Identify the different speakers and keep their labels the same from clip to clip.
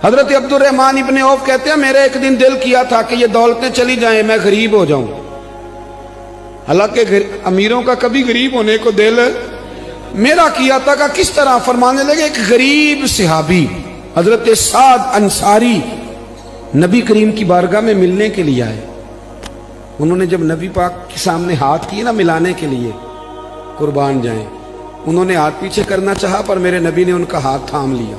Speaker 1: حضرت عبدالرحمن ابن عوف کہتے ہیں میرے ایک دن دل کیا تھا کہ یہ دولتیں چلی جائیں میں غریب ہو جاؤں. حالانکہ امیروں کا کبھی غریب ہونے کو دل میرا کیا تھا کہ کس طرح. فرمانے لگے ایک غریب صحابی حضرت سعد انصاری نبی کریم کی بارگاہ میں ملنے کے لیے آئے. انہوں نے جب نبی پاک کے سامنے ہاتھ کیے نا ملانے کے لیے، قربان جائیں، انہوں نے ہاتھ پیچھے کرنا چاہا پر میرے نبی نے ان کا ہاتھ تھام لیا.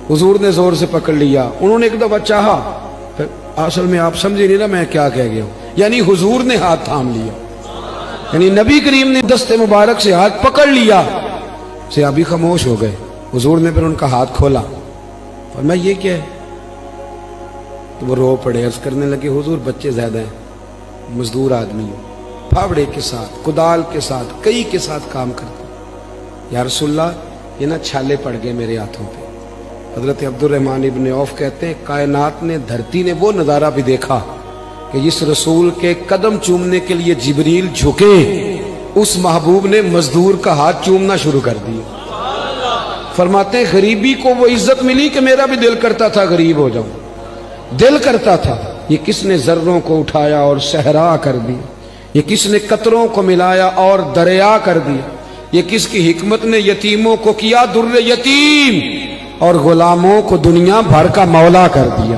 Speaker 1: حضور نے زور سے پکڑ لیا. انہوں نے ایک دفعہ چاہا، اصل میں آپ سمجھے نہیں نا میں کیا کہہ گیا ہوں، یعنی حضور نے ہاتھ تھام لیا، یعنی نبی کریم نے دست مبارک سے ہاتھ پکڑ لیا. صحابی خاموش ہو گئے. حضور نے پھر ان کا ہاتھ کھولا. فرمایا یہ کیا ہے؟ تو وہ رو پڑے. عرض کرنے لگے حضور بچے زیادہ ہیں، مزدور آدمی ہوں، پھاوڑے کے ساتھ، کدال کے ساتھ، کئی کے ساتھ کام کرتے ہیں. یا رسول اللہ یہ نا چھالے پڑ گئے میرے ہاتھوں پہ. حضرت عبدالرحمن ابن عوف کہتے ہیں کائنات نے، دھرتی نے وہ نظارہ بھی دیکھا کہ جس رسول کے قدم چومنے کے لیے جبریل جھکے، اس محبوب نے مزدور کا ہاتھ چومنا شروع کر دیا. فرماتے ہیں غریبی کو وہ عزت ملی کہ میرا بھی دل کرتا تھا غریب ہو جاؤں، دل کرتا تھا. یہ کس نے ذروں کو اٹھایا اور صحرا کر دی، یہ کس نے قطروں کو ملایا اور دریا کر دیا، یہ کس کی حکمت نے یتیموں کو کیا در یتیم اور غلاموں کو دنیا بھر کا مولا کر دیا.